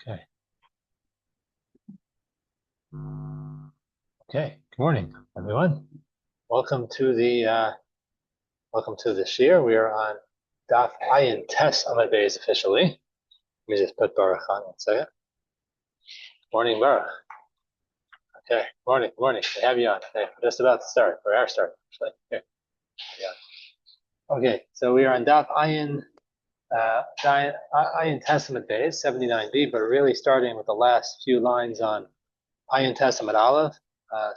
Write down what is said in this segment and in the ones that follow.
Okay. Okay. Good morning, everyone. Welcome to the shir. We are on Daf Ayin Tes Amud Beis officially. Let me just put Baruch on 1 second. Morning, Baruch. Okay. Morning. Morning. I have you on. Okay. We're just about to start. For our start, actually. Here. Yeah. Okay. So we are on Daf Ayin Tes Amud Beis 79b, but really starting with the last few lines on Ayin Tes Amud Aleph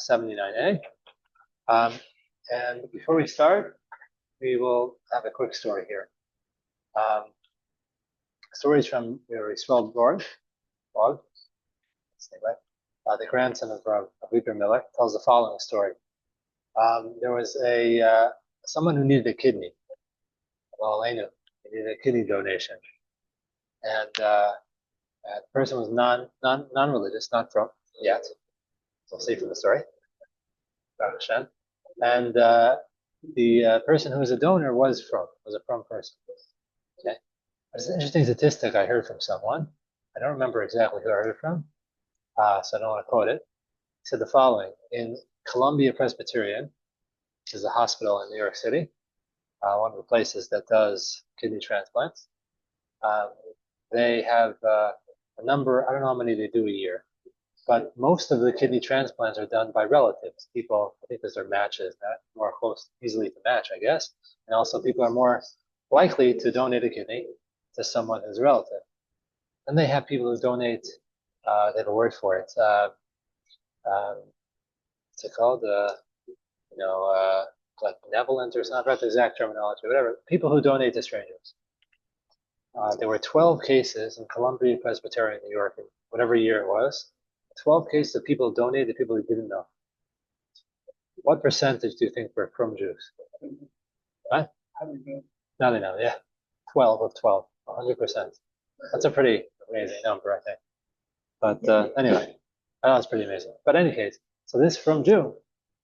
79a. And before we start, we will have a quick story here. Stories from Yisrael Borg, the grandson of Avigdor Miller, tells the following story. There was someone who needed a kidney. Well, I knew he needed a kidney donation, and the person was non-religious, not from yet. So we'll see from the story. And the person who was a donor was a from person. Okay. There's an interesting statistic I heard from someone. I don't remember exactly who I heard it from, so I don't want to quote it. He said the following: in Columbia Presbyterian, which is a hospital in New York City, one of the places that does kidney transplants, they have a number. I don't know how many they do a year, but most of the kidney transplants are done by relatives. People, I think, because they're matches, that more close, easily to match, I guess, and also people are more likely to donate a kidney to someone who's a relative. And they have people who donate. They have a word for it. What's it called? Like benevolent or something. I forgot the exact terminology, whatever. People who donate to strangers. There were 12 cases in Columbia Presbyterian, New York, whatever year it was. 12 cases of people who donated to people who didn't know. What percentage do you think were from Jews? What? Now they know, yeah. 12 of 12, 100%. That's a pretty amazing number, I think. But anyway, I know it's pretty amazing. But in any case, so this from Jew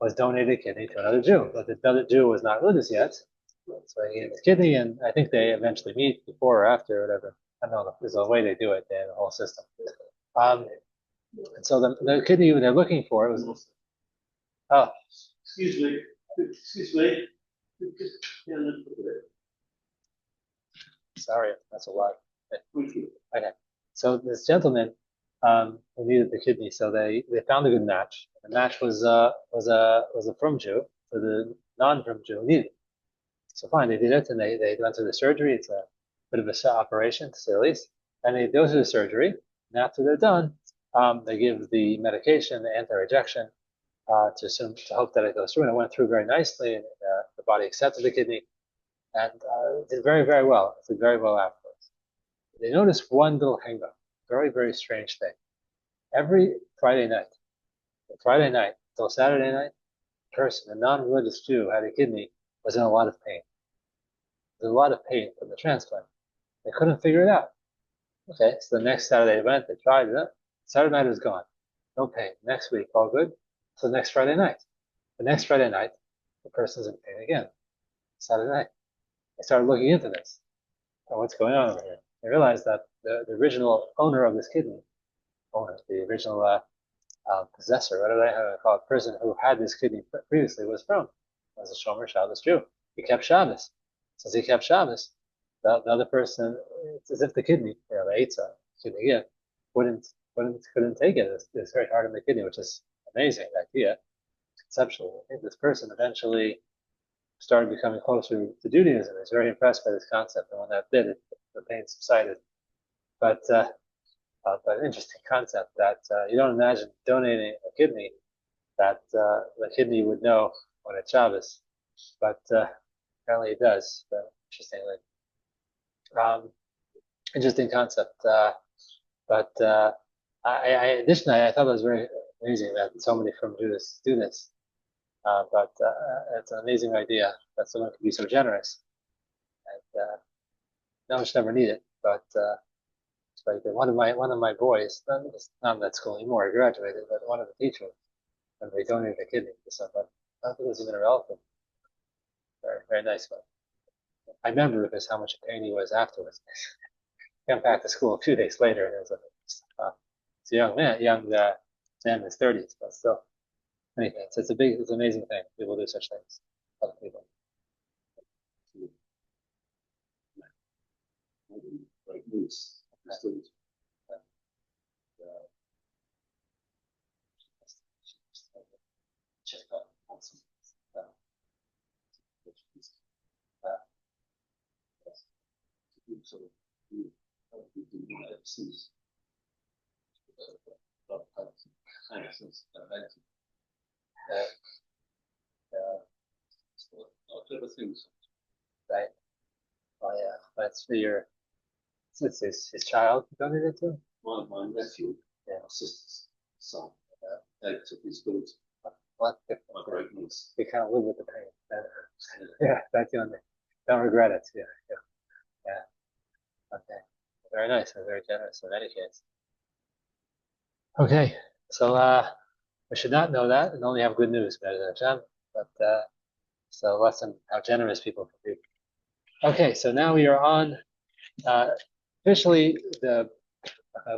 was donated a kidney to another Jew, but the other Jew was not religious yet. So he gave his kidney, and I think they eventually meet before or after, or whatever. I don't know. There's a way they do it. They have a whole system. And so the kidney they're looking for was. Oh, excuse me. Excuse me. Sorry, that's a lot. Okay. So this gentleman who needed the kidney, so they found a good match. The match was a from Jew, so the non-from Jew needed it. So fine, they did it, and they went through the surgery. It's a bit of a operation, to say the least. And they go through the surgery, and after they're done, they give the medication, the anti-rejection, to hope that it goes through. And it went through very nicely, and the body accepted the kidney, and did very, very well. It did very well afterwards. They noticed one little hang-up, very, very strange thing. Every Friday night till Saturday night, a person, a non-religious Jew, who had a kidney, was in a lot of pain. There's a lot of pain from the transplant. They couldn't figure it out. Okay, so the next Saturday they went, they tried it. Saturday night was gone. No pain. Next week, all good. So next Friday night. The next Friday night, the person's in pain again. Saturday night. They started looking into this. Oh, what's going on over here? They realized that the original owner of this kidney, the original possessor, what did I call it, person who had this kidney previously was a Shomer Shabbos Jew. He kept Shabbos. Since he kept Shabbos, the other person, it's as if the kidney, the Eitzah, kidney gift, couldn't take it. It's very hard on the kidney, which is amazing idea, conceptually. I think this person eventually started becoming closer to Judaism. He's very impressed by this concept, and when that did, the pain subsided. But an interesting concept that you don't imagine donating a kidney that the kidney would know when it's Shabbos, but apparently it does. Interestingly, interesting concept. But additionally, I thought it was very amazing that so many from Judas do this. But it's an amazing idea that someone could be so generous. And no one should ever need it, but like one of my boys, not in that school anymore, he graduated, but one of the teachers, and they donated a kidney to someone. I don't think it was even a relative. Very, very nice one. I remember because how much pain he was afterwards. Came back to school a few days later, and it was It's a young man, man in his 30s, but still. Anyway, it's an amazing thing. People do such things. Other people. Like loose. Check out so things. Right. Oh yeah, that's for your. It's his child you donated to. My nephew, Yeah. my sister's son, took his goods. Well, My great niece. they kind of live with the pain. Yeah, that's the only. Don't regret it. Yeah, yeah, yeah. Okay. Very nice and very generous in any case. Okay, so I should not know that and only have good news, Be'ez Hashem. But so lesson how generous people can be. Okay, so now we are on officially the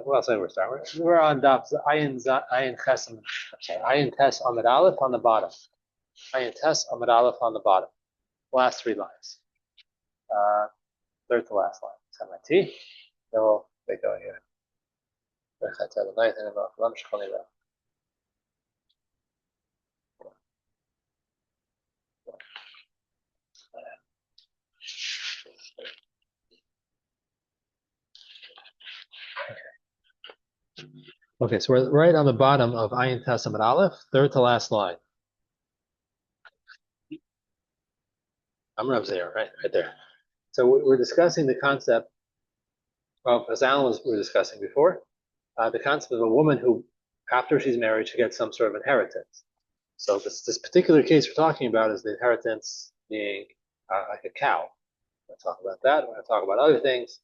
what else did we start? We're on Ayin Ches Ayin Tes Amid Aleph on the bottom. Ayin Tes Amid Aleph on the bottom. Last three lines. Third to last line. Samati. Then we'll get going here. Okay, so we're right on the bottom of Ayin Tes Amid Aleph, third to last line. I'm Rav Zera, right there. So we're discussing the concept of, as Alan was discussing before, the concept of a woman who, after she's married, she gets some sort of inheritance. So this particular case we're talking about is the inheritance being like a cow. We're going to talk about that. We're going to talk about other things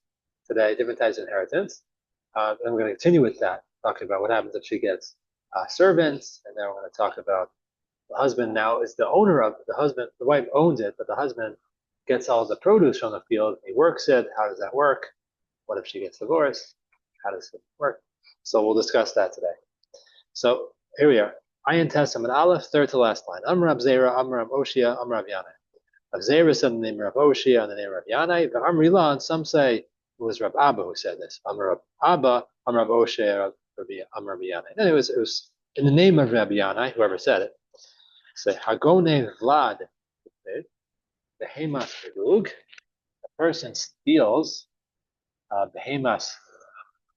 today, different types of inheritance. And we're going to continue with that, talking about what happens if she gets servants, and then we're going to talk about the husband now is the owner of the husband. The wife owns it, but the husband gets all the produce from the field. He works it. How does that work? What if she gets divorced? How does it work? So we'll discuss that today. So here we are. Ayin Tes Amid Aleph, third to last line. Amrav Zera, Amrav Oshia, Amrav Yanai. Rav Zera said the name of Oshia and the name of Yanai. But Amrila, and some say it was Rav Abba who said this. Amrav Abba, Amrav Oshia, Amrav Yanai. And it was in the name of Rabbi Yanai, whoever said it. Say Hagone Vlad, the Hemas Bedug. A person steals Behemas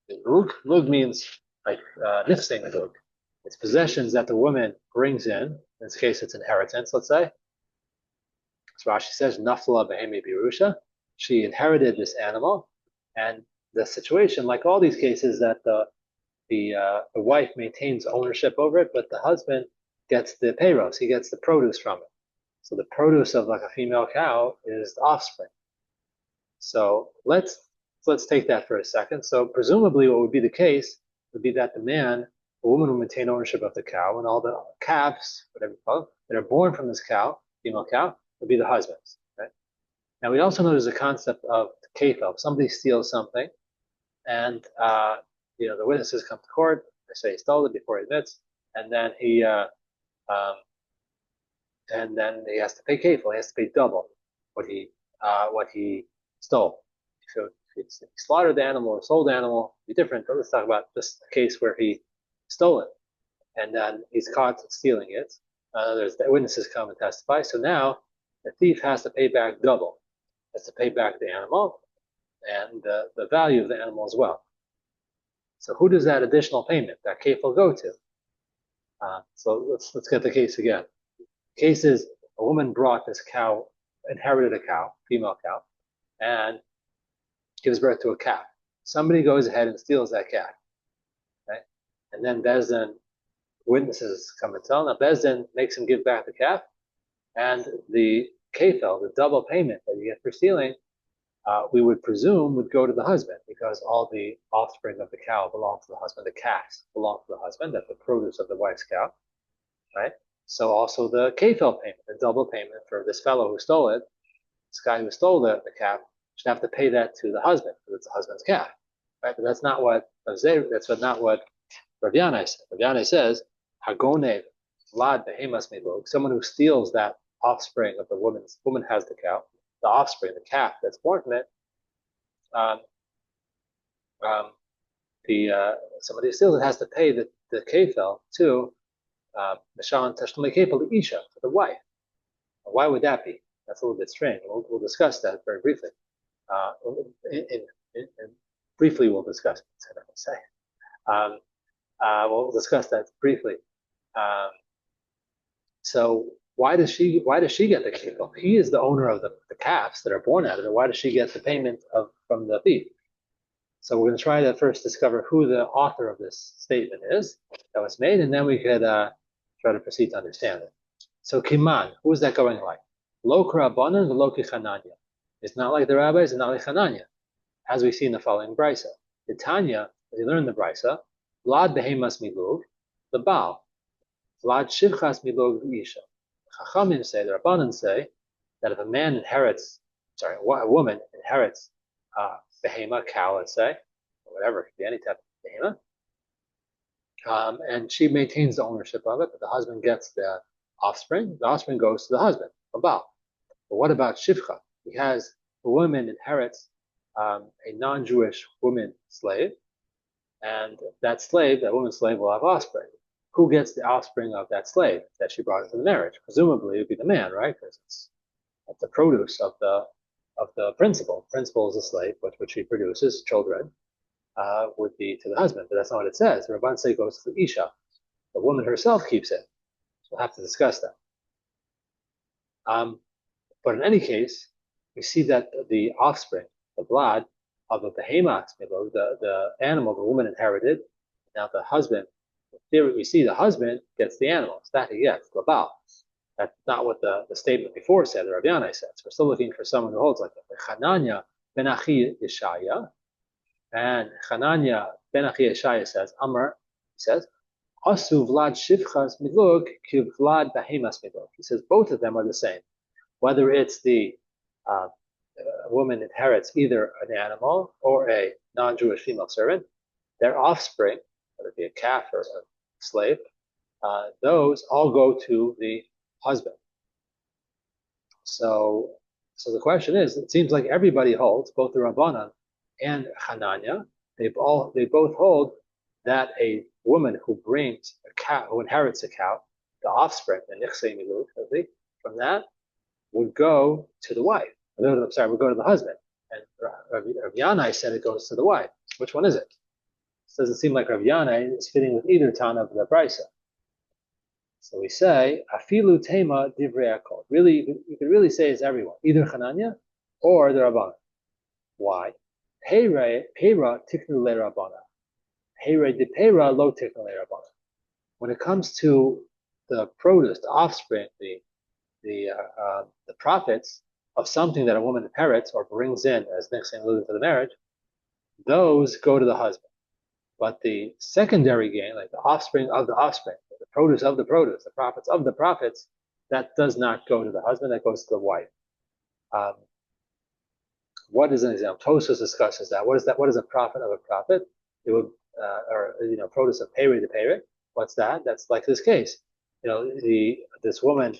Bedug. Lug means like nifsing Bedug. It's possessions that the woman brings in. In this case, it's inheritance, let's say. So Rashi says, Nafla Behemi Birusha. She inherited this animal. And the situation, like all these cases, that the wife maintains ownership over it, but the husband gets the payros, he gets the produce from it. So the produce of like a female cow is the offspring. So let's take that for a second. So presumably what would be the case would be that the woman would maintain ownership of the cow, and all the calves, whatever you call them, that are born from this cow, female cow, would be the husband's. Right? Now we also know there's a concept of kefil. Somebody steals something, and the witnesses come to court. They say he stole it before he admits, and then he has to pay kefil. He has to pay double what he stole. So if he slaughtered the animal or sold the animal, it'd be different. But let's talk about just a case where he stole it, and then he's caught stealing it. There's the witnesses come and testify. So now the thief has to pay back double. Has to pay back the animal and the value of the animal as well. So who does that additional payment, that kefil, go to? So let's get the case again. The case is a woman brought this cow, inherited a cow, female cow, and gives birth to a calf. Somebody goes ahead and steals that calf, right? And then Bezdin, witnesses come and tell. Now Bezdin makes him give back the calf, and the kefil, the double payment that you get for stealing, we would presume would go to the husband, because all the offspring of the cow belong to the husband. The calves belong to the husband. That's the produce of the wife's cow, right? So also the kefil payment, the double payment for this fellow who stole it, this guy who stole the calf, should have to pay that to the husband, because it's the husband's calf. right? But that's not what not what Rav Yanai said. Rav Yanai says, Hagonev, Vlad Behemas Milog, someone who steals that offspring of the woman has the cow, the offspring, the calf that's born from it, um, um, somebody who steals it has to pay the kefel to Mishan Tashlumi Kefel, the Isha, for the wife. Why would that be? That's a little bit strange. We'll discuss that very briefly. Uh, Briefly, we'll discuss it, I don't say. We'll discuss that briefly. Um, so why does she get the kefil? He is the owner of the calves that are born out of it. Why does she get the payment from the thief? So we're going to try to first discover who the author of this statement is that was made, and then we could try to proceed to understand it. So Kiman, who is that going like? Lo Rabbanan v'lo Chananya. It's not like the rabbis, it's not like Chananya, as we see in the following brisa. The Tanya, as we learn in the brisa, Vlad behemas milug, the Baal. Vlad shivchas milug isha. Chachamim say, the Rabbanan say, that if a woman inherits behema, cow, let's say, or whatever, it could be any type of behema, and she maintains the ownership of it, but the husband gets the offspring goes to the husband, the Baal. But what about shivcha? The woman inherits a non-Jewish woman slave, and that woman slave will have offspring. Who gets the offspring of that slave that she brought into the marriage? Presumably, it would be the man, right? Because it's the produce of the principal. Principal is a slave, but what she produces, children, would be to the husband. But that's not what it says. The Rabban say goes to the Isha. The woman herself keeps it. So we'll have to discuss that. But in any case, we see that the offspring, the blood of the behemah, the animal the woman inherited, now the husband, in theory, we see the husband gets the animals, that he gets, the Baal. That's not what the statement before said, the Rav Yanai said. So we're still looking for someone who holds like that. Chananya ben Achi Yeshaya, and Chananya ben Achi Yeshaya says, Amar, he says, Asu Vlad Shivchas Milug ki Vlad Behemas Milug. He says both of them are the same. Whether it's the woman inherits either an animal or a non-Jewish female servant, their offspring, whether it be a calf or a slave, those all go to the husband. So the question is, it seems like everybody holds, both the Rabbanan and Hananya, they both hold that a woman who brings a cow, who inherits a cow, the offspring, the nichsei miluk, from that would go to the wife. Would go to the husband. And Rav Yanai said it goes to the wife. Which one is it? It doesn't seem like Rav Yanai is fitting with either Tana of the Brisa. So we say, Afilu Tema Divrei Akol. Really, you could really say it's everyone, either Chananya or the Rabbanan. Why? Pera tiknu le Rabbana. Pera de pera lo tiknu le Rabbana. When it comes to the produce, the offspring, the profits of something that a woman inherits or brings in as next thing alluded to the marriage, those go to the husband. But the secondary gain, like the offspring of the offspring, the produce of the produce, the profits of the profits, that does not go to the husband, that goes to the wife. What is an example? Tosfos discusses that. What is that? What is a profit of a profit? It would, produce of payre to payre. What's that? That's like this case. This woman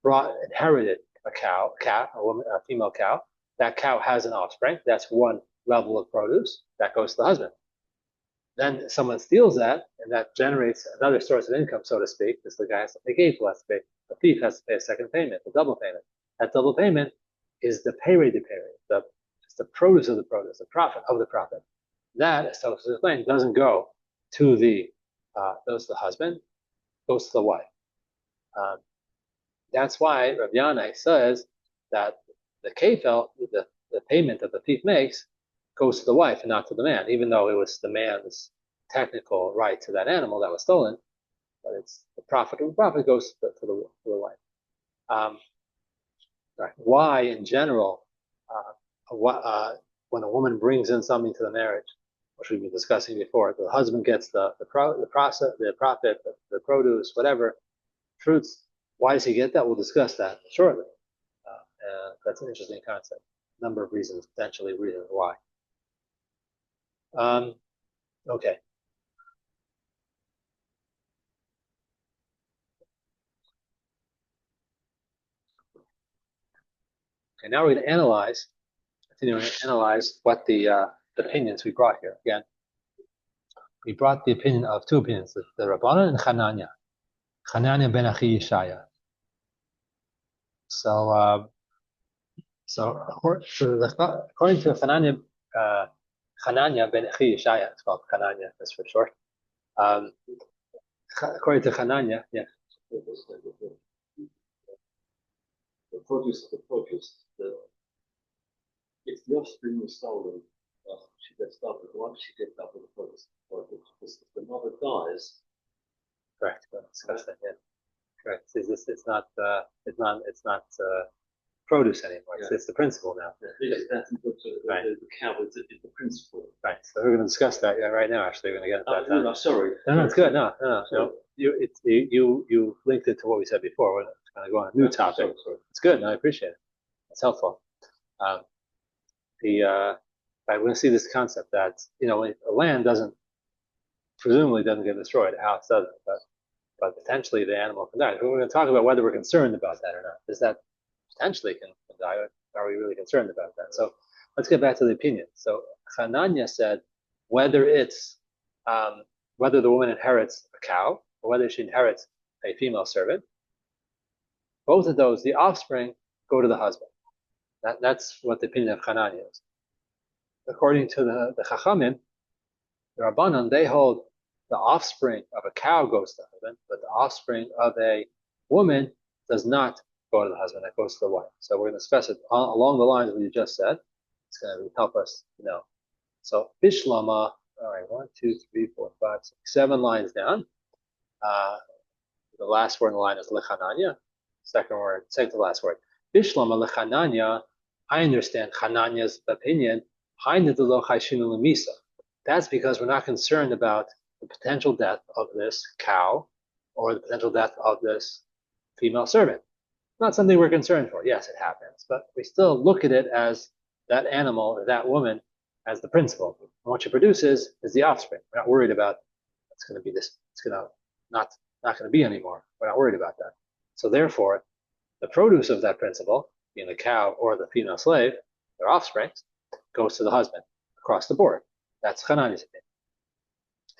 inherited a female cow. That cow has an offspring. That's one level of produce that goes to the husband. Then someone steals that, and that generates another source of income, so to speak. This the guy has to pay gate, has to pay. The thief has to pay a second payment, a double payment. That double payment is the payre de payre, the produce of the produce, the profit of the profit. That, as Tosfos explained, doesn't go to the husband, goes to the wife. That's why Rav Yanai says that the kefel, the payment that the thief makes, goes to the wife and not to the man, even though it was the man's technical right to that animal that was stolen. But it's the profit. The profit goes to the wife. Right. Why, in general, when a woman brings in something to the marriage, which we've been discussing before, the husband gets the process, the profit, the produce, whatever, fruits. Why does he get that? We'll discuss that shortly. That's an interesting concept. A number of reasons, potentially reasons why. Okay. Okay, now we're going to continue to analyze what the opinions we brought here. Again, we brought the opinion of two opinions, the Rabbanan and Hananya. Hananya ben Achi Yeshaya. So according to Hananya ben Achi Yeshaya, it's called Hananya, that's for short. According to Hananya, yeah. The produce, if the offspring was stolen, she gets double. Why does she get double the produce? Because if the mother dies. Correct. We'll discuss that. Yeah. Correct. It's not produce anymore. It's the principle now. That's right. The cow is the principle. Right. So we're going to discuss that right now. Actually, we're going to get into that. No, sorry. No, it's good. No. You linked it to what we said before. We're going to go on a new topic. Sorry. It's good. No, I appreciate it. It's helpful. We're going to see this concept that when a land presumably doesn't get destroyed, a house doesn't, but potentially the animal can die. We're going to talk about whether we're concerned about that or not. Is that potentially can die? Are we really concerned about that? So let's get back to the opinion. So Hananya said whether the woman inherits a cow or whether she inherits a female servant, both of those, the offspring, go to the husband. That's what the opinion of Hananya is. According to the Chachamim, the Rabbanan, they hold the offspring of a cow goes to the husband, but the offspring of a woman does not go to the husband, that goes to the wife. So we're going to discuss it along the lines of what you just said. It's going to help us know. So Bishlama, all right, 1, 2, 3, 4, 5, 6, 7 lines down. The last word in the line is Lechananya. Second to last word. Bishlama Lechananya, I understand Hananya's opinion. That's because we're not concerned about the potential death of this cow or the potential death of this female servant. Not something we're concerned for. Yes, it happens, but we still look at it as that animal or that woman as the principal. And what she produces is the offspring. We're not worried about it's going to be this. It's going to not going to be anymore. We're not worried about that. So therefore, the produce of that principal, being the cow or the female slave, their offspring, goes to the husband across the board. That's Hanani's opinion.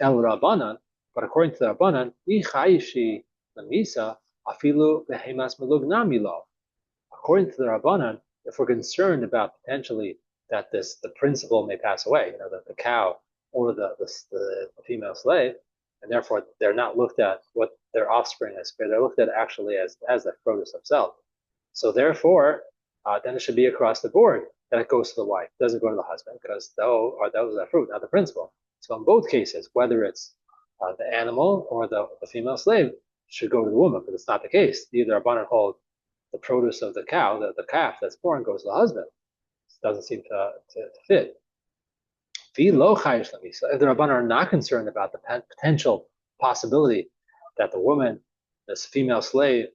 El Rabbanan, but according to the Rabbanan, Ichaishi Lamisa Afilu Behemas Melugnami Law. According to the Rabbanan, if we're concerned about potentially that the principal may pass away, the cow or the female slave, and therefore they're not looked at what their offspring is, they're looked at actually as the produce themselves. So therefore, then it should be across the board that it goes to the wife, it doesn't go to the husband, because those are fruit, not the principal. So in both cases, whether it's the animal or the female slave, should go to the woman, but it's not the case. Either Rabbanan hold the produce of the cow, the calf that's born, goes to the husband. It doesn't seem to fit. If the Rabbanan are not concerned about the potential possibility that the woman, this female slave,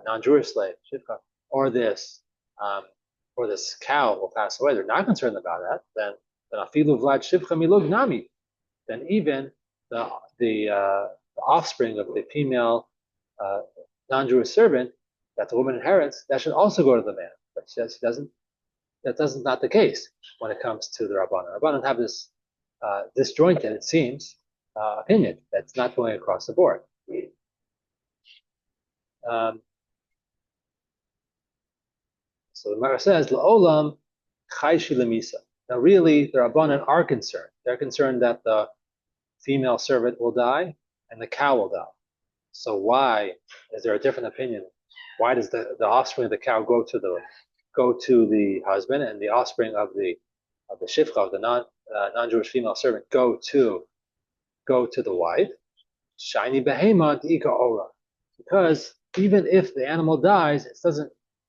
non-Jewish slave, or this cow will pass away, they're not concerned about that, then afilu vlad shivcha milug nami, then even the offspring of the female non-Jewish servant that the woman inherits, that should also go to the man. But she doesn't. That's not the case when it comes to the Rabbanan. Rabbanan have this disjointed, it seems, opinion that's not going across the board. So the Gemara says, "La'olam chayshi lemisa." Now, really, the Rabbanan are concerned. They're concerned that the female servant will die and the cow will die. So why is there a different opinion? Why does the offspring of the cow go to the husband, and the offspring of the shifcha, of the non-Jewish female servant, go to the wife? Shiny behema ika ora, because even if the animal dies,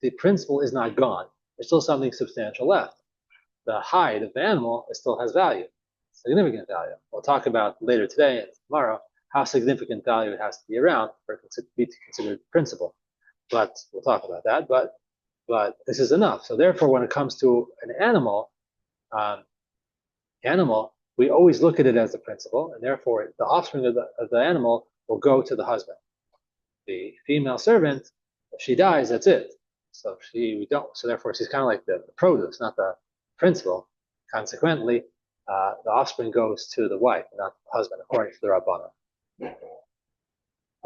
the principle is not gone. There's still something substantial left. The hide of the animal still has value, significant value. We'll talk about later today and tomorrow how significant value it has to be around for it to be considered principle. But we'll talk about that. But this is enough. So therefore, when it comes to an animal, we always look at it as the principal, and therefore the offspring of the animal will go to the husband. The female servant, if she dies, that's it. So we don't. So therefore, she's kind of like the produce, not the principal. Consequently, the offspring goes to the wife, not the husband, according to the Rabbana.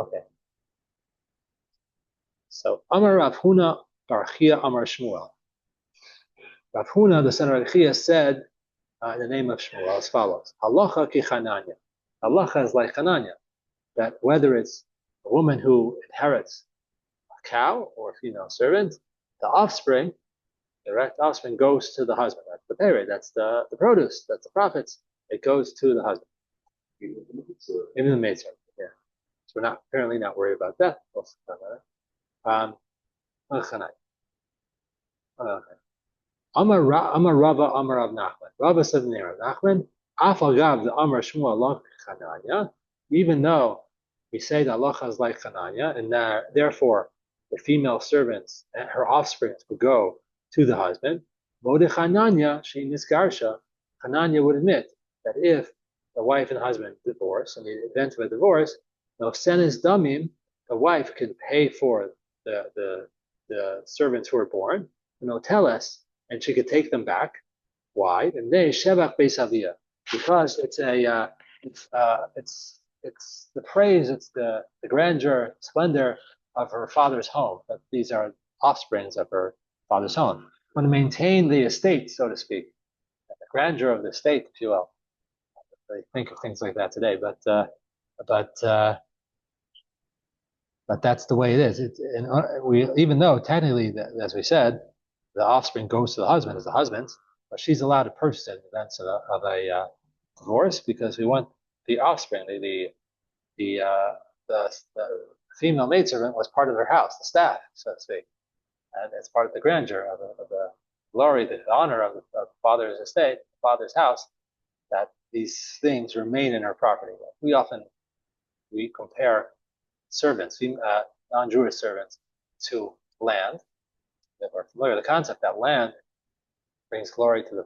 Okay. So Amar Rav Huna Bar Chia Amar Shmuel. Rav Huna, the son of Rav Chia, said in the name of Shmuel as follows: Halacha ki Chananya. Halacha is like Chananya, that whether it's a woman who inherits a cow or a female servant, the offspring, direct offspring, goes to the husband. That's the pay, that's the produce, that's the profits. It goes to the husband. Even the maidservant, yeah. So we're not apparently not worried about that. Amar Rava Amar Rav Nachman. Rava said in there, Nachman, Afagav the Amar Shmuel Loch Chananya, even though we say that halacha is like Chananya, and that therefore the female servants and her offspring would go to the husband, Mode Chananya, she Nisgarsha, Chananya would admit that if the wife and husband divorce, in the event of a divorce, no senis damim, the wife could pay for the servants who are born, no teles, and she could take them back. Why? And they shevach beisavia, because it's it's the praise, it's the grandeur, splendor of her father's home. That these are offsprings of her father's home. Want to maintain the estate, so to speak, the grandeur of the estate, if you will. I think of things like that today, but that's the way it is. And we, even though technically, as we said, the offspring goes to the husband as the husband's, but she's allowed to purchase it in events of a divorce, because we want the offspring, the female maidservant was part of her house, the staff, so to speak, and it's part of the grandeur of the glory, the honor of the father's estate, the father's house, that these things remain in her property. We compare servants, non-Jewish servants, to land. If we're familiar with the concept that land brings glory to the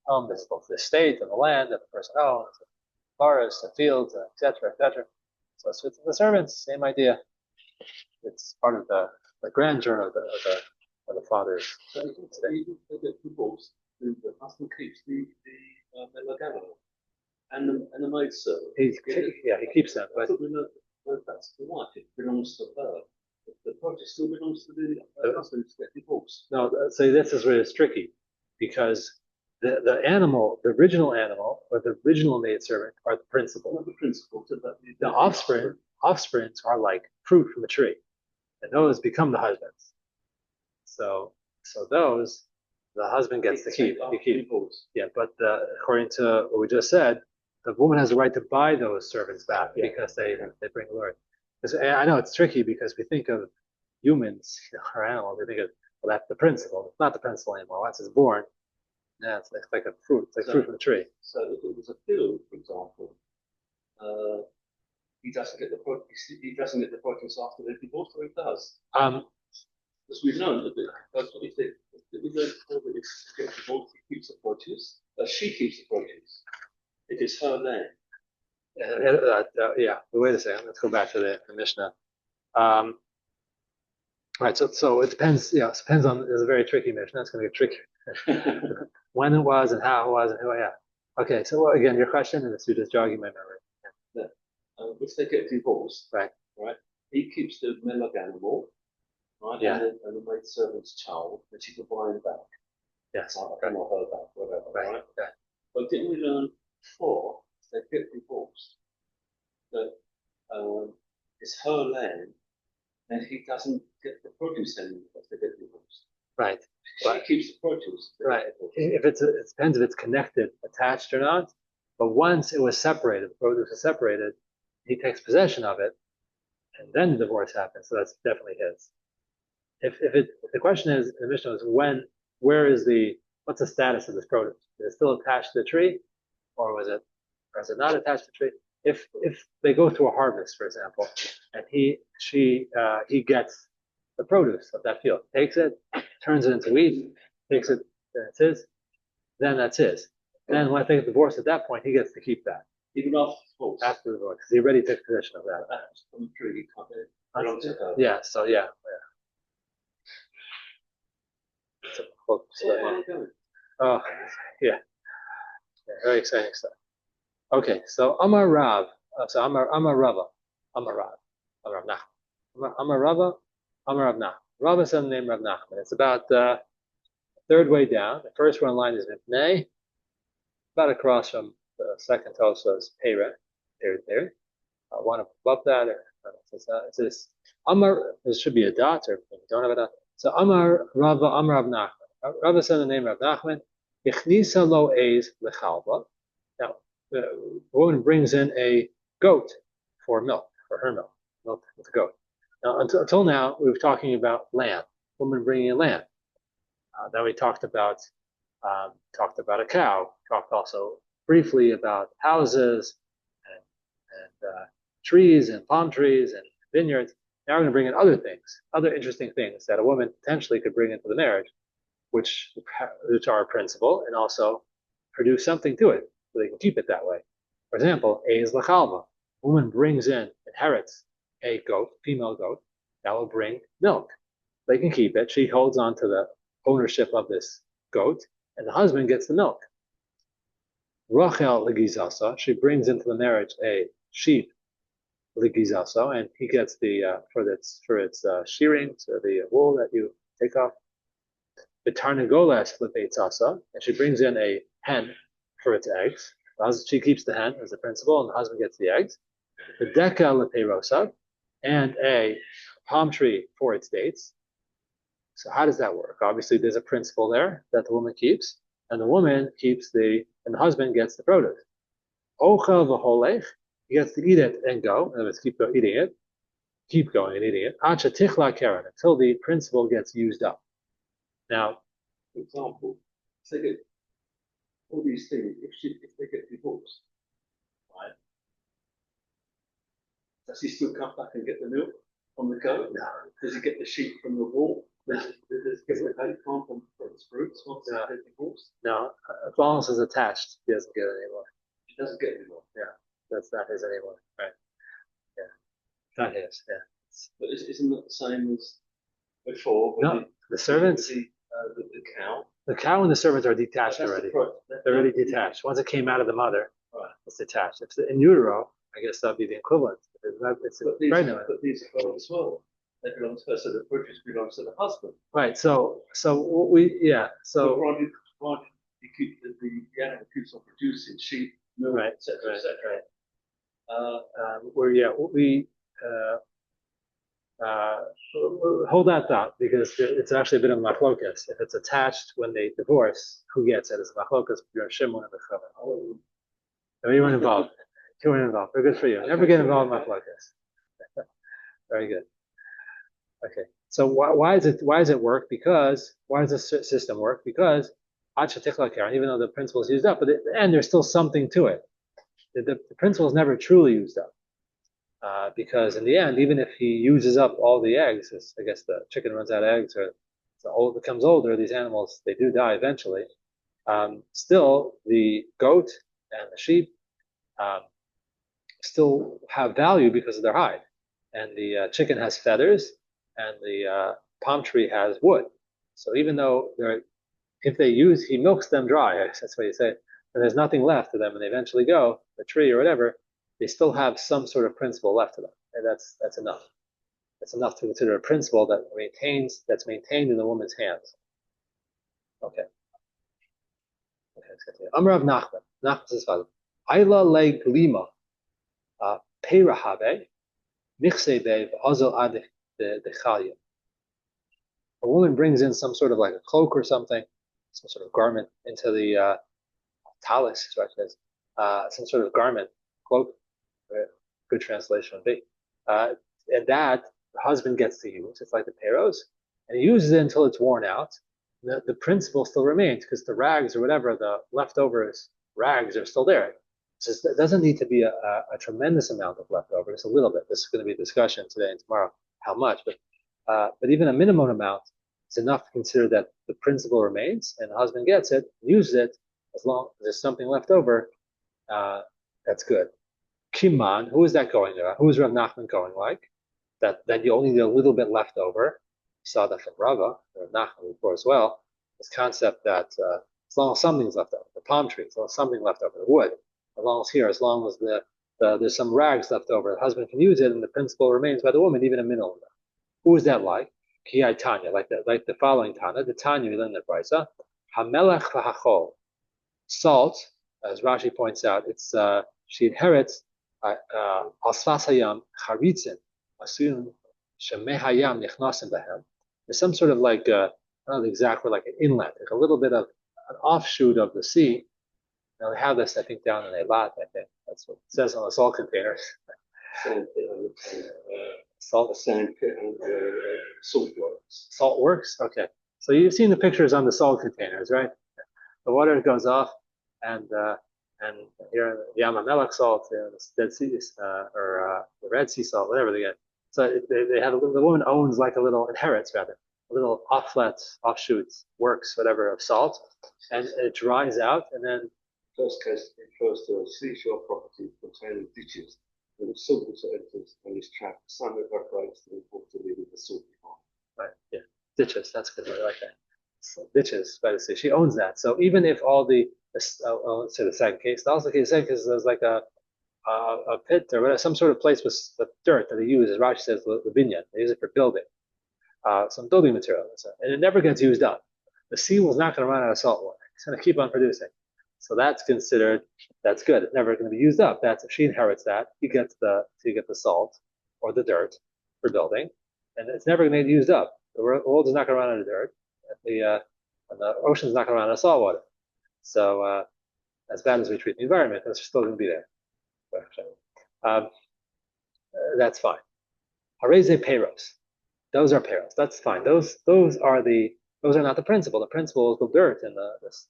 home, this is both the estate and the land that the person owns, the forests, the fields, etc., etc. So it's with the servants, same idea. It's part of the grandeur of the father's estate. The husband keeps the Melagano and the maid servant. He keeps them, but that's the wife. It belongs to her. The project still belongs to the husband to get divorced. No, so this is where it's tricky, because the animal, the original animal, or the original maidservant are the principal. Not the principal. The offsprings are like fruit from a tree, and those become the husbands. So those, the husband gets to keep. He keeps. Yeah, but according to what we just said, the woman has the right to buy those servants back because they bring glory. I know it's tricky because we think of humans or animals. We think of, well, that's the principal. It's not the principal anymore. Once it's born, yeah, it's like a fruit. It's like fruit from a tree. So if it was a field, for example, he doesn't get the produce. He doesn't get the produce after they're divorced, or he does. Because we've known that if we don't get divorced, he keeps the produce. She keeps the produce. It is her land. Wait a second. Let's go back to the Mishnah. Right. So it depends. Yeah, it depends on. It's a very tricky Mishnah. It's going to get trickier. When it was and how it was and who. Yeah. Okay. So again, your question, and you're just jogging my memory. Yeah. If they get divorced, right. He keeps the melog animal, right? Yeah. And the maid servant's child, that she can buy him back. Yes. Or her back, whatever. Right. Okay. But didn't we learn before they get divorced that it's her land, and he doesn't get the produce anymore if they get divorced. Right. She keeps the produce. Right. If it depends if it's connected, attached or not. But once it was separated, the produce is separated, he takes possession of it, and then the divorce happens. So that's definitely his. If the question is, the Mishnah is what's the status of this produce? Is it still attached to the tree, or is it not attached to the tree? If they go through a harvest, for example, and he gets the produce of that field, takes it, turns it into wheat, takes it, then it's his, then that's his. Then when they get divorced at that point, he gets to keep that. Even after divorce? After the divorce, because he already took possession of that. I'm sure you can't yeah, so yeah. So, oh, yeah. Very exciting stuff. Okay, so Amar Rav, Amar Rava, Amar Rav, Amar Rav Nachman, Amar Rava, Amar Rav Nachman. Rava is the name Rav Nachman. It's about third way down. The first one line is Mipnei, about across from the second Tosa's Pera, there. One above that, or it says Amar. There should be a dot, or if you don't have a dot. So Amar Rava, Amar Rav Nachman. Rava said the name Rav Nachman. Ichnisa lo eiz lechalva. Now, the woman brings in a goat for milk, for her milk with the goat. Now, until now, we were talking about lamb, woman bringing in lamb. Then we talked about a cow. Talked also briefly about houses and trees and palm trees and vineyards. Now we're going to bring in other things, other interesting things that a woman potentially could bring into the marriage, which are a principle and also produce something to it, so they can keep it that way. For example, eiz lachalva. Woman brings in, inherits a goat, female goat, that will bring milk. They can keep it. She holds on to the ownership of this goat, and the husband gets the milk. Rachel legizasa, she brings into the marriage a sheep legizasa, and he gets the for its shearing, so the wool that you take off. The tarnagolas lepeitzasa, and she brings in a hen for its eggs. She keeps the hen as a principal, and the husband gets the eggs. The deka lepeirosa, and a palm tree for its dates. So how does that work? Obviously, there's a principle there that the woman keeps, and the woman keeps and the husband gets the produce. Ochel v'holech, he gets to eat it and go. In other words, keep going and eating it. Acha tichla keren, until the principle gets used up. Now, for example, say that all these things, if they get divorced, right? Does he still come back and get the milk from the goat? No. Does he get the sheep from the wool? Does he get the acorn from its fruits once they get divorced? No, as long as it's attached, he doesn't get it anymore. He doesn't get it anymore. Yeah, that's not his anymore. Right. Yeah, not his. Yeah. But isn't that the same as before? No, the servants. The cow. The cow and the servants are detached already. They're already detached. Once it came out of the mother, right, it's detached. If it's in utero, I guess that'd be the equivalent. It's pregnant. But these are as well. They belong to her, so the produce belongs to the husband. Right. So granted, you keep the animal keeps on producing sheep, milk, right, etc., etc. Hold that thought, because it's actually a bit of a machlokas. If it's attached when they divorce, who gets it? It's a machlokas. You're a Shimon and a Chavan. No, you weren't involved. You weren't involved. Very good for you. Never get involved in machlokas. Very good. Okay. So why does it work? Because why does the system work? Because even though the principle is used up, but at the end there's still something to it. The principle is never truly used up. Because in the end, even if he uses up all the eggs, I guess the chicken runs out of eggs, or becomes older, these animals, they do die eventually. Still, the goat and the sheep still have value because of their hide. And the chicken has feathers, and the palm tree has wood. So even though he milks them dry, that's what you say, and there's nothing left to them, and they eventually go, the tree or whatever, they still have some sort of principle left to them, and that's enough. That's enough to consider a principle that's maintained in the woman's hands. Okay. Let's continue. Amar of Nachman. Nachman says, "Ayla le glima, peirahabe, nichsebe v'azal ad dechalya." A woman brings in some sort of like a cloak or something, some sort of garment into the talis, is what it says, some sort of garment, cloak. Good translation would be. And that the husband gets to use. It's like the peros, and he uses it until it's worn out. The principle still remains, because the rags or whatever, the leftovers rags are still there. So it doesn't need to be a tremendous amount of leftover. It's a little bit. This is going to be a discussion today and tomorrow how much, but even a minimum amount is enough to consider that the principle remains, and the husband gets it, uses it, as long as there's something left over, that's good. Kiman, who is that going to? Who is Rav Nachman going like? That you only need a little bit left over. You saw that from Rava, Rav Nachman before as well. This concept that as long as something's left over, the palm tree, as long as something left over, the wood, as long as here, as long as there's some rags left over, the husband can use it, and the principle remains by the woman, even a minimum. Who is that like? Ki Tanya, like the following Tanya, the Tanya we learned in the Brisa, Hamelech v'hachol, salt, as Rashi points out, it's she inherits Alsfas Hayam Charitzin Asuyim Shemehayam Nichnasim Behem. There's some sort of like I don't know the exact word, like an inlet, like a little bit of an offshoot of the sea. Now they have this, I think, down in Eilat. I think that's what it says on the salt containers. Salt, sand, and salt works. Salt works. Okay, so you've seen the pictures on the salt containers, right? The water goes off, and here in the Yam HaMelech salt, the Dead Sea or the Red Sea salt, whatever they get. So they have the woman owns like a little inherits rather a little offshoots, works whatever of salt, and it dries out, and then first case refers to a seashore property containing ditches. And if salt water enters and is trapped, some evaporates and water leaving the salt behind. Right. Yeah. Ditches. That's good. I like that. So ditches. By the sea. She owns that. So even if all let's say the second case, also the second case there's like a pit or whatever, some sort of place with dirt that they use, as Rashi says, the binyan. They use it for building, some building material, and it never gets used up. The sea was not going to run out of salt water. It's going to keep on producing. So that's considered, that's good. It's never going to be used up. That's if she inherits that, you get the salt or the dirt for building, and it's never going to get used up. The world is not going to run out of dirt. And the ocean's not going to run out of salt water. So as bad as we treat the environment, it's still going to be there. That's fine. Hareze peros. Those are peros. That's fine. Those are not the principle. The principle is the dirt and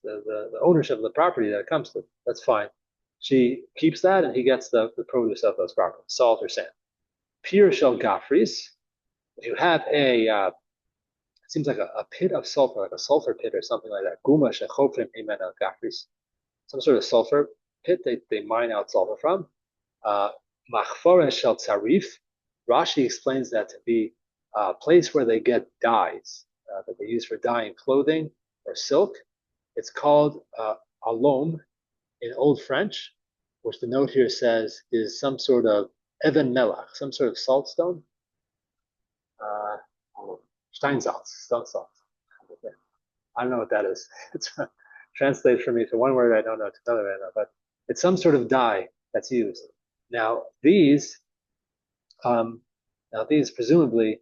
the ownership of the property that it comes to. That's fine. She keeps that, and he gets the produce of those properties, salt or sand. Pir shel gafris. If you have it seems like a pit of sulfur, like a sulfur pit or something like that. Guma shechofrim himena gafris. Some sort of sulfur pit they mine out sulfur from. Machfore shel tzarif. Rashi explains that to be a place where they get dyes that they use for dyeing clothing or silk. It's called alom in Old French, which the note here says is some sort of even melach, some sort of salt stone. Steinsalz, stone salt. I don't know what that is. It's translated for me to one word I don't know, to another I don't know, but it's some sort of dye that's used. Now these presumably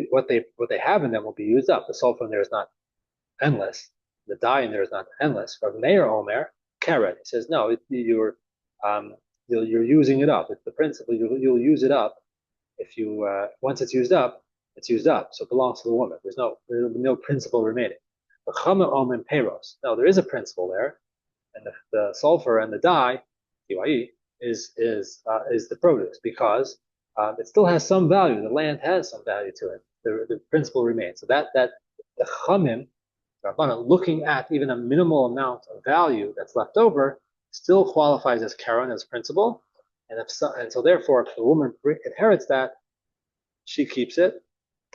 what they have in them will be used up. The sulfur in there is not endless. The dye in there is not endless. But Meir Omer Karen, he says no, you're using it up. It's the principle. You'll use it up if you once it's used up, it's used up. So it belongs to the woman. There's no principle remaining. But Chama Omen Peros. No, there is a principle there, and the sulfur and the dye, TYE, is the produce because it still has some value. The land has some value to it. The principle remains. So that the Chamim, looking at even a minimal amount of value that's left over, still qualifies as Karen, as principle. And so therefore, if the woman inherits that, she keeps it,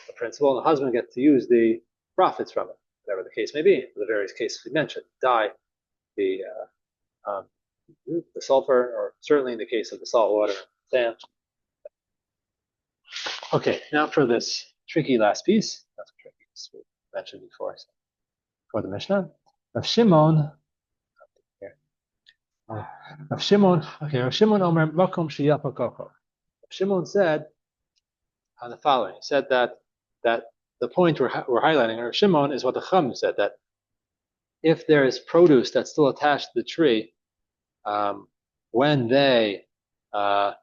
the principle, and the husband gets to use the profits from it, whatever the case may be. The various cases we mentioned, dye, the sulfur, or certainly in the case of the salt water, sand. Okay, now for this tricky last piece. That's tricky. We mentioned before. For the Mishnah, Rav Shimon. Rav Shimon. Okay, Rav Shimon Omer Makom Shiyapa Koko. Shimon said the following. He said that the point we're highlighting, Rav Shimon, is what the Chum said, that if there is produce that's still attached to the tree, when they the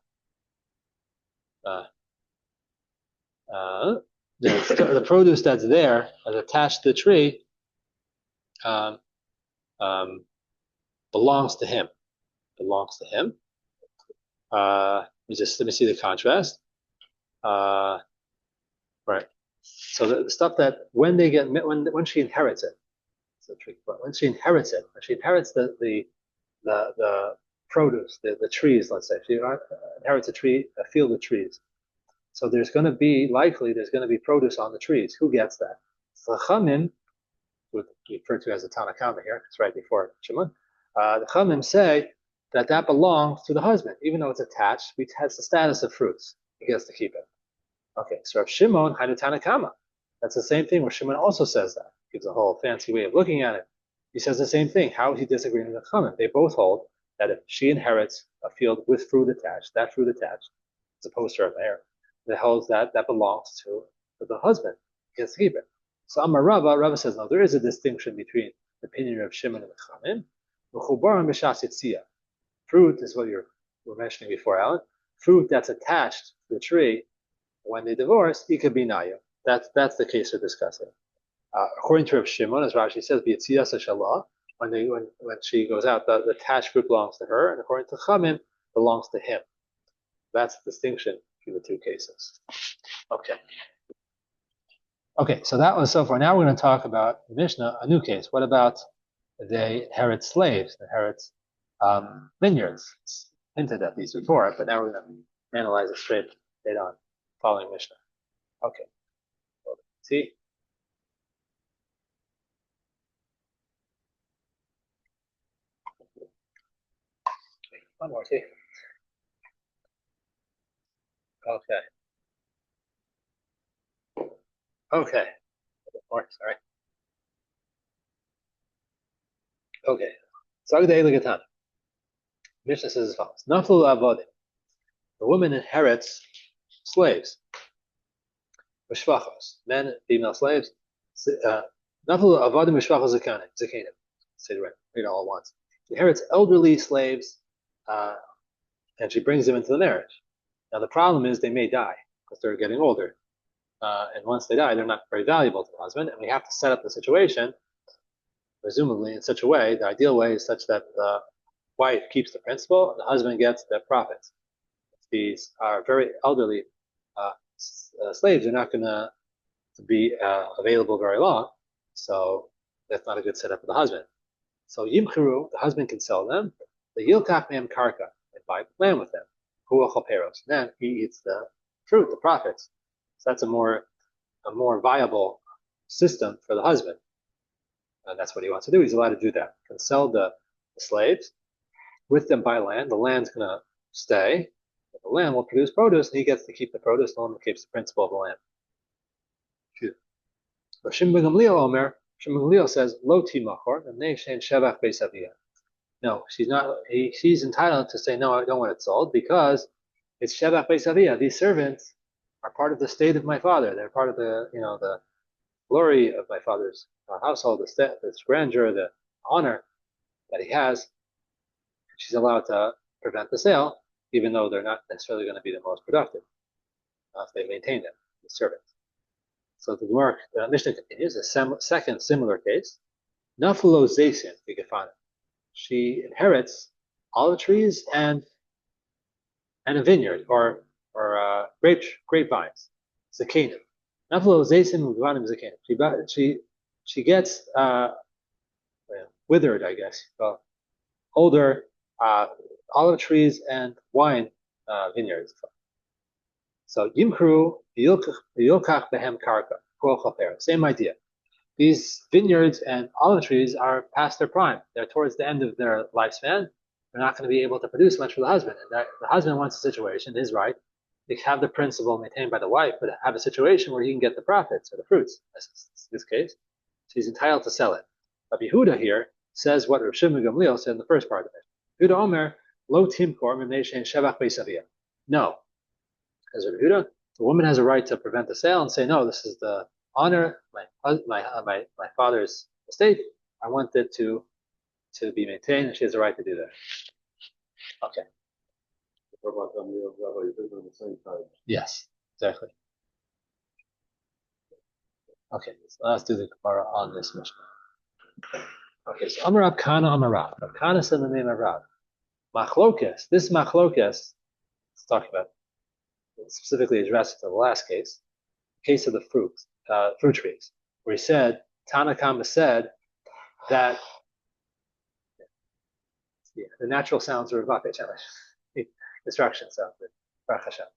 produce that's there as attached to the tree belongs to him. Belongs to him. Let me see the contrast. Right. So the stuff that when she inherits it, the tricky part. When she inherits it, when she inherits the produce, the trees, let's say, if she inherits a field of trees. So there's going to be produce on the trees. Who gets that? So Chachamim, referred to as the Tanakama here, it's right before Shimon. The Chachamim say that belongs to the husband, even though it's attached. It has the status of fruits. He gets to keep it. Okay, so Rav Shimon had a Tanakama. That's the same thing where Shimon also says that. Gives a whole fancy way of looking at it. He says the same thing. How is he disagreeing with the Chachamim? They both hold that if she inherits a field with fruit attached, that fruit attached, as opposed to her heir, that holds that belongs to the husband. He has to keep it. So Amar Rava says, no, there is a distinction between the opinion of Shimon and the Chachamim. Fruit is what you were mentioning before, Alan. Fruit that's attached to the tree, when they divorce, it could be naya. That's the case we're discussing. According to Rav Shimon, as Rashi says, when she goes out, the attached fruit belongs to her, and according to Chamim, belongs to him. That's the distinction between the two cases. Okay, so that was so far. Now we're going to talk about Mishnah, a new case. What about they inherit slaves, inherit vineyards? Hinted at these before, but now we're going to analyze it straight on, following Mishnah. Okay, see? One more, see? Okay. More, sorry. Okay. Sagdei Ligatan. Mishnah says as follows. Naflu avodim. The woman inherits slaves. Mishvachos. Men, female slaves. Naflu avodim mishvachos zakanim. Say it right. Read it all at once. She inherits elderly slaves, and she brings them into the marriage. Now the problem is they may die because they're getting older. And once they die, they're not very valuable to the husband. And we have to set up the situation, presumably in such a way, the ideal way is such that the wife keeps the principal and the husband gets the profits. If these are very elderly slaves, they're not going to be available very long. So that's not a good setup for the husband. So Yimchiru, the husband can sell them. The Yilkach Me'em Karka, and buy land with them. Huach Halperos. Then he eats the fruit, the profits. So that's a more viable system for the husband. And that's what he wants to do. He's allowed to do that. He can sell the slaves, with them buy land. The land's going to stay. The land will produce produce, and he gets to keep the produce. The woman keeps the principal of the land. But Shimon Gamliel says, Lo timachor, shein shevach beis aviyah. No, she's not. She's entitled to say, no, I don't want it sold because it's shevach beis aviyah. These servants are part of the state of my father. They're part of the glory of my father's household, this grandeur, the honor that he has. She's allowed to prevent the sale, even though they're not necessarily going to be the most productive if they maintain them, the servants. So the Mishnah continues, a second similar case. Nafulo Zaysin Bigafana. She inherits olive trees and a vineyard or grapevines. Zakanim. Nafulo Zaysin Bigavanim Zakanim. She gets withered, I guess, older olive trees and wine vineyards. So Yimkru Yilkach Behem Karka. Same idea. These vineyards and olive trees are past their prime. They're towards the end of their lifespan. They're not going to be able to produce much for the husband. And the husband wants a situation, his right, to have the principal maintained by the wife, but have a situation where he can get the profits or the fruits. In this case, so he's entitled to sell it. But Yehuda here says what Rav Shimon Gamliel said in the first part of it. Yehuda Omer Lo Timkor Mimnei Shein Shevach Beis Aviyah. No. As Rav Yehuda, the woman has a right to prevent the sale and say, no, this is the honor, my father's estate. I want it to be maintained, and she has a right to do that. Okay. Yes, exactly. Okay, so let's do the Gemara on this Mishnah. Okay, so Amar Rab Kana Amar Rab. Rab Kana said the name of Rab. Machlokes. This machlokes, let's talk about, specifically addressed to the last case, the case of the fruit trees, where he said, Tanakama said that the natural sounds are Vate Chalish, the instruction sounds, Baruch Hashem.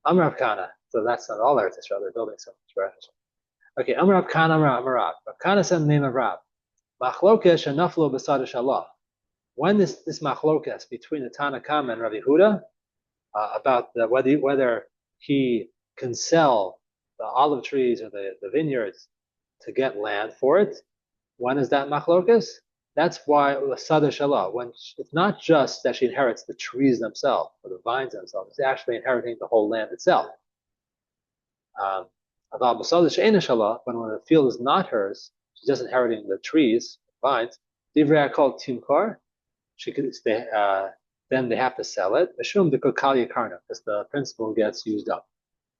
Amrav Kana, so that's not all Eretz Yisrael, they're building so much, Baruch Hashem. Okay, Amrav Kana, Amrav. Rav Kana said the name of Rav. Machlokes shenaflo b'sad shalah. When this machlokes between the Tanakam and Rabbi Huda about whether he can sell the olive trees or the vineyards to get land for it, when is that machlokes? That's why Sada Shalah, when it's not just that she inherits the trees themselves or the vines themselves, it's actually inheriting the whole land itself. About Masada She'ena Shalah, when the field is not hers, she's just inheriting the trees, vines. Divrei called Timkar, then they have to sell it. Mishum de Kokali Karna, because the principal gets used up,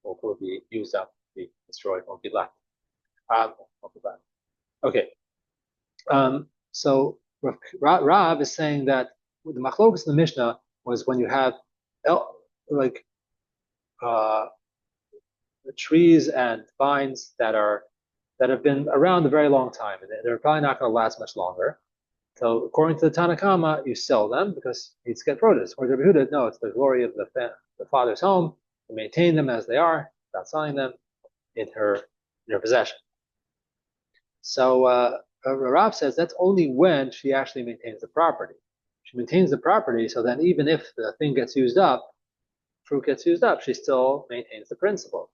or will be used up, be destroyed, won't be left. Okay. So Rav is saying that the machlokas in the Mishnah was when you have the trees and vines that have been around a very long time, and they're probably not going to last much longer. So according to the Tanakama, you sell them because you get produce. Or Rabbi Huda, no, it's the glory of the father's home to maintain them as they are, without selling them in her possession. So Rav says that's only when she actually maintains the property. She maintains the property, so then even if the thing gets used up, fruit gets used up, she still maintains the principle.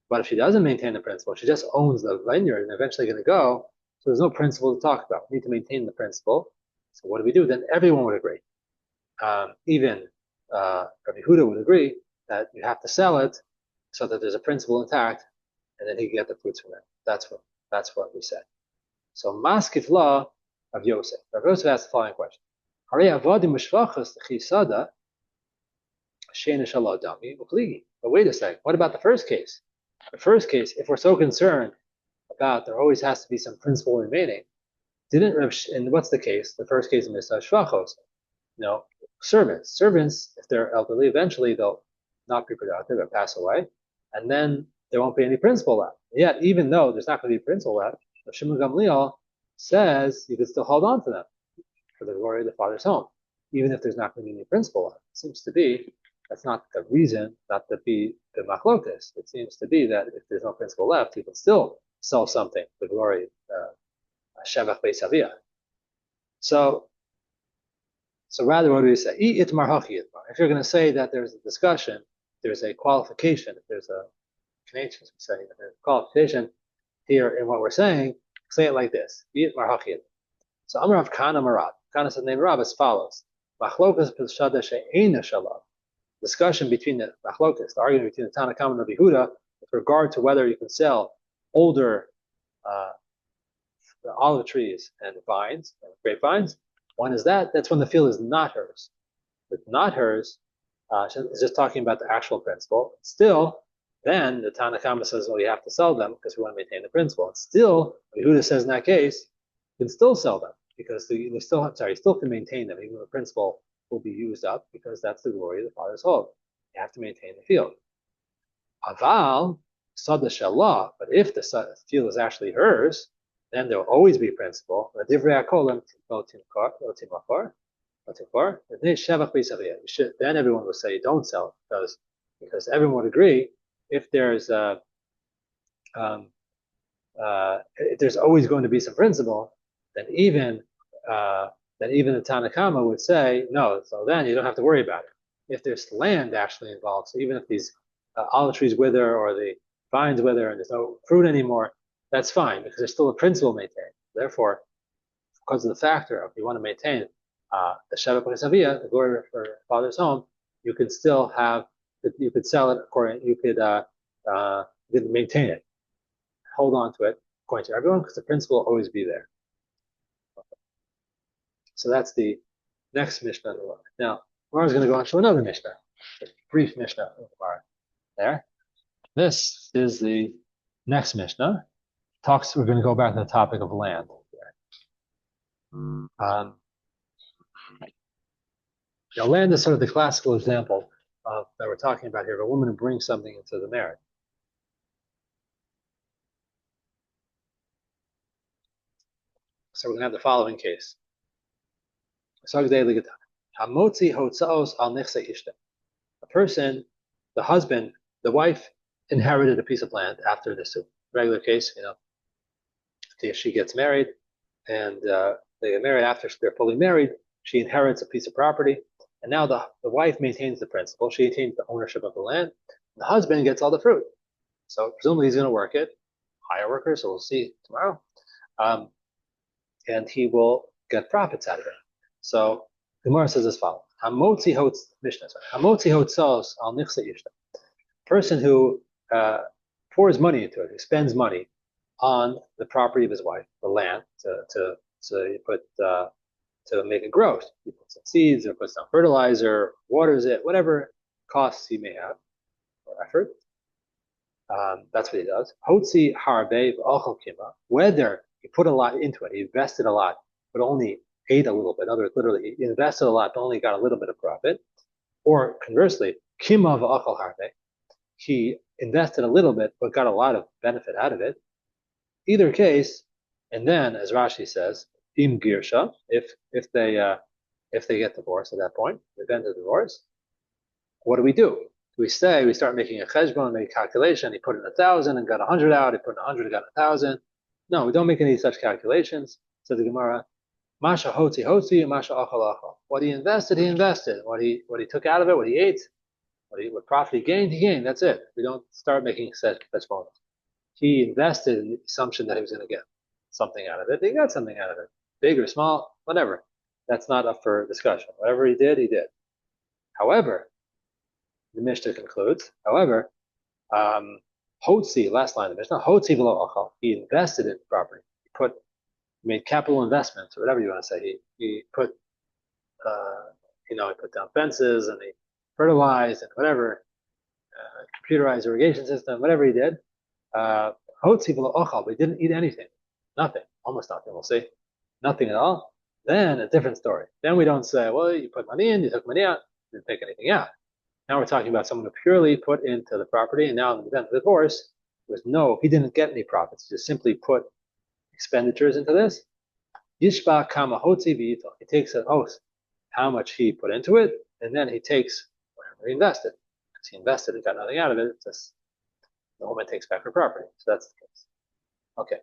But if she doesn't maintain the principle, she just owns the vineyard and eventually going to go, so there's no principle to talk about. We need to maintain the principle. So what do we do? Then everyone would agree. Even Rabbi Huda would agree that you have to sell it so that there's a principle intact, and then he can get the fruits from it. That's what we said. So Maskif law of Yosef. Rav Yosef asked the following question. But wait a second. What about the first case? The first case, if we're so concerned about there always has to be some principle remaining, and what's the case? The first case in Mishnah Shvachos. Servants. Servants, if they're elderly, eventually they'll not be productive or pass away, and then there won't be any principle left. Yet, even though there's not going to be principle left, Shimon Gamliel says you can still hold on to them for the glory of the father's home, even if there's not going to be any principle left. It seems to be that's not the reason not to be the machlokas. It seems to be that if there's no principle left, you can still sell something for the glory of Shevach Beis Aviyah. So rather, what do we say? If you're going to say that there's a discussion, there's a qualification, if there's a connection, we say that there's a qualification here in what we're saying, say it like this. So Amrav Kana Marad. Kana said name Rav as follows. Discussion between the machlokas, the argument between the Tanakam and Rabbi Huda with regard to whether you can sell older olive trees and vines, grapevines. One is that's when the field is not hers. If not hers, it's just talking about the actual principle. Still, then the Tanakama says, well, you have to sell them because we want to maintain the principle. And still, Yehuda says in that case, you can still sell them because you still can maintain them, even though the principle will be used up because that's the glory of the father's home. You have to maintain the field. Aval, Sada Shalah, but if the field is actually hers, then there will always be principle. Then everyone will say don't sell it because everyone would agree if there's always going to be some principle, then even the Tanakama would say no. So then you don't have to worry about it. If there's land actually involved, so even if these olive trees wither or the vines wither and there's no fruit anymore, that's fine because there's still a principle maintained. Therefore, because of the factor of you want to maintain the Sheva B'Chavia, the glory for father's home, you could still you could sell it according, you could maintain it, hold on to it according to everyone because the principle will always be there. So that's the next Mishnah. Now, Gemara is going to go on to another Mishnah, a brief Mishnah. There. This is the next Mishnah. We're going to go back to the topic of land. Land is sort of the classical example that we're talking about here of a woman who brings something into the marriage. So we're going to have the following case. Hamotzi hotzaos al nichse ishta. A person, the husband, the wife inherited a piece of land after the suit. Regular case, she gets married, and they get married after they're fully married. She inherits a piece of property, and now the wife maintains the principal. She maintains the ownership of the land. The husband gets all the fruit. So presumably he's going to work it, hire workers. So we'll see tomorrow, and he will get profits out of it. So the Gemara says as follows: Hamotzi hotzos al nichse ishta. Person who pours money into it, who spends money on the property of his wife, the land, to make it grow. He puts some seeds, or puts some fertilizer, waters it, whatever costs he may have or effort. That's what he does. Hotzi harbe v'achal kima. Whether he put a lot into it, he invested a lot, but only ate a little bit. In other words, literally, he invested a lot, but only got a little bit of profit. Or conversely, kima v'achal harbe. He invested a little bit, but got a lot of benefit out of it. Either case, and then, as Rashi says, im girsha, if they get divorced at that point, the event of divorce, what do? Do we start making a cheshbon, make a calculation? He put in 1,000 and got 100 out. He put in 100 and got 1,000. No, we don't make any such calculations. Says the Gemara, masha hotzi, masha achal. What he invested, he invested. What he took out of it, what he ate, what profit he gained. That's it. We don't start making such bonus. He invested in the assumption that he was going to get something out of it. He got something out of it, big or small, whatever. That's not up for discussion. Whatever he did, he did. However, the Mishnah concludes, Hotzi, last line of the Mishnah, Hotzi v'lo achal. He invested in property. He made capital investments, or whatever you want to say. He put, he put down fences and he fertilized and whatever, computerized irrigation system, whatever he did. Hotzi v'lo achal. But he didn't eat anything. Nothing. Almost nothing. We'll see. Nothing at all. Then a different story. Then we don't say, well, you put money in, you took money out, you didn't take anything out. Now we're talking about someone who purely put into the property, and now in the event of divorce, he didn't get any profits. He just simply put expenditures into this. Yishba kama hotzi v'yito. He takes an oath how much he put into it, and then he takes whatever he invested. Because he invested and got nothing out of it, it's just the woman takes back her property. So that's the case. Okay.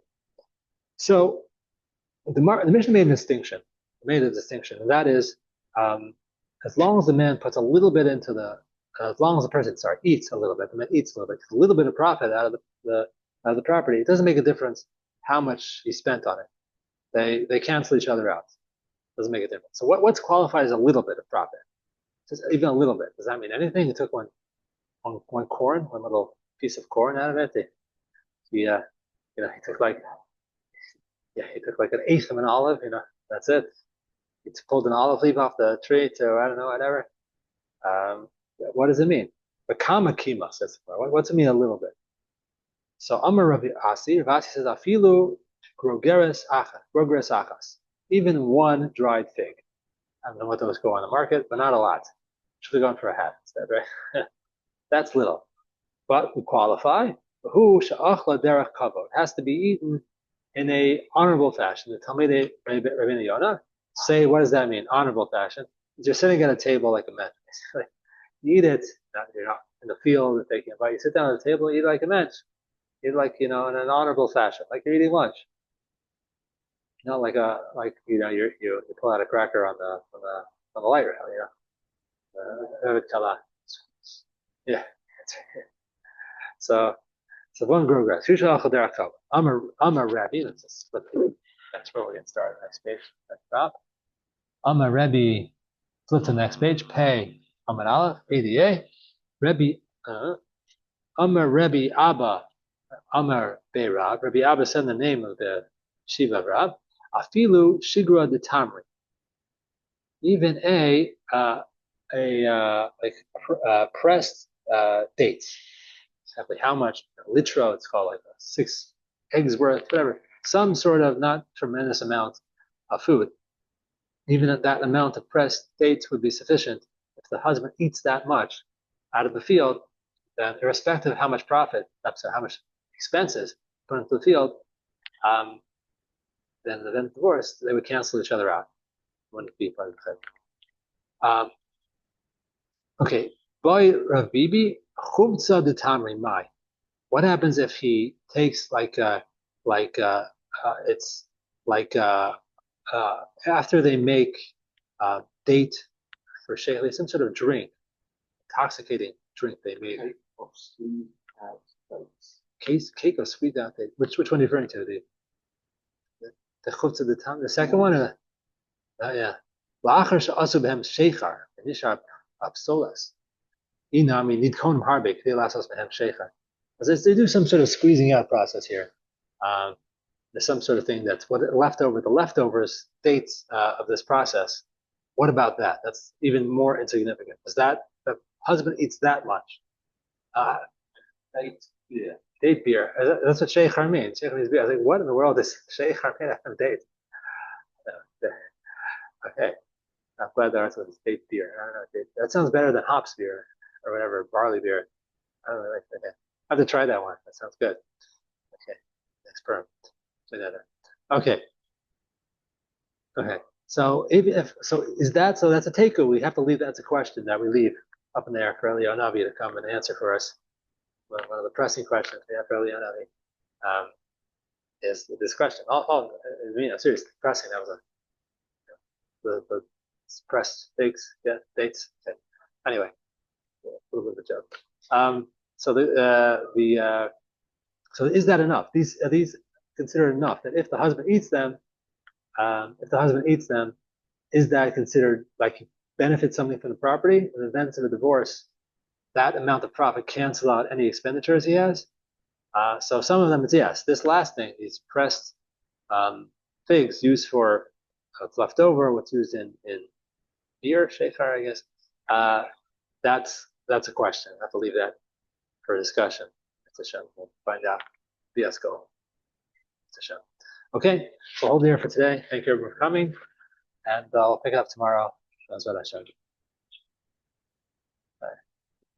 So the Mishnah made a distinction. And that is, as long as the man puts a little bit into as long as the person, eats a little bit, the man eats a little bit of profit out of the property, it doesn't make a difference how much he spent on it. They cancel each other out. It doesn't make a difference. So what's qualified as a little bit of profit? Just even a little bit. Does that mean anything? He took one little piece of corn out of it. He took like an eighth of an olive. That's it. He pulled an olive leaf off the tree to, I don't know, whatever. What does it mean? The kama kima says, what's it mean a little bit? So Amar Rabbi Asi says, Afilu grogeres achas. Even one dried fig. I don't know what those go on the market, but not a lot. Should have gone for a hat instead, right? That's little. But we qualify. Who sha'achla derech kavod. Has to be eaten in a honorable fashion. The Talmidei Rabbeinu Yonah say, what does that mean? Honorable fashion. You're sitting at a table like a mensch. You eat it. You're not in the field taking a bite. You sit down at the table, eat like a mensch. Eat in an honorable fashion, like you're eating lunch. Not you pull out a cracker on the light rail. Yeah. So one grow grass. I'm a Rabbi. Let's just flip. That's where we're getting started. Next page. Next drop. I'm a Rabbi. Flip to the next page. Pay. I'm an Aleph. ADA. Rabbi. Amar Rabbi Abba. Amar Beirab. Rabbi Abba said the name of the Shiva Rab. Afilu Shigra de Tamri. Even pressed dates. Exactly how much litro, it's called like 6 eggs worth, whatever, some sort of not tremendous amount of food. Even that amount of pressed dates would be sufficient if the husband eats that much out of the field, then irrespective of how much profit, how much expenses put into the field, then divorced, they would cancel each other out. Wouldn't be part of the chayv. Okay. Boy Rav Bibi chuvtza de tamri mai. What happens if he takes like it's like after they make date for shayli, some sort of drink, intoxicating drink they made. Cake of sweet out date. Which one are you referring to? The chutz of the time. The second one. Yeah. La'achar she'asu behem sheichar nishar apsolas. Inami nidkonim harbe k'dei lasos behem sheichar. As they do some sort of squeezing out process here. There's some sort of thing that's what the leftovers dates of this process. What about that? That's even more insignificant. Is that the husband eats that much? Date beer. That's what sheichar means. Sheichar means beer. I was like, what in the world is sheichar made out of date? Okay. I'm glad that also is date beer. I don't know. That sounds better than hops beer or whatever, barley beer. I don't know. Okay. I have to try that one. That sounds good. Okay. Next perm. Okay. Okay. So that's a takeaway. We have to leave that as a question that we leave up in the air for Elionavi to come and answer for us. One of the pressing questions we have for Elionavi is this question. Seriously, pressing. That was the pressed dates. Yeah, dates. Okay. Anyway, a little bit of a joke. So is that enough? Are these considered enough? That if the husband eats them, is that considered like he benefits something from the property? In the event of a divorce, that amount of profit cancel out any expenditures he has. So some of them it's yes. This last thing, these pressed figs used for what's left over, what's used in beer, sheikhar, I guess. That's a question. I have to leave that for discussion. It's a show. We'll find out. Fiasco. It's a show. Okay, we'll hold here for today. Thank you everyone for coming, and I'll pick it up tomorrow. That's what I showed you.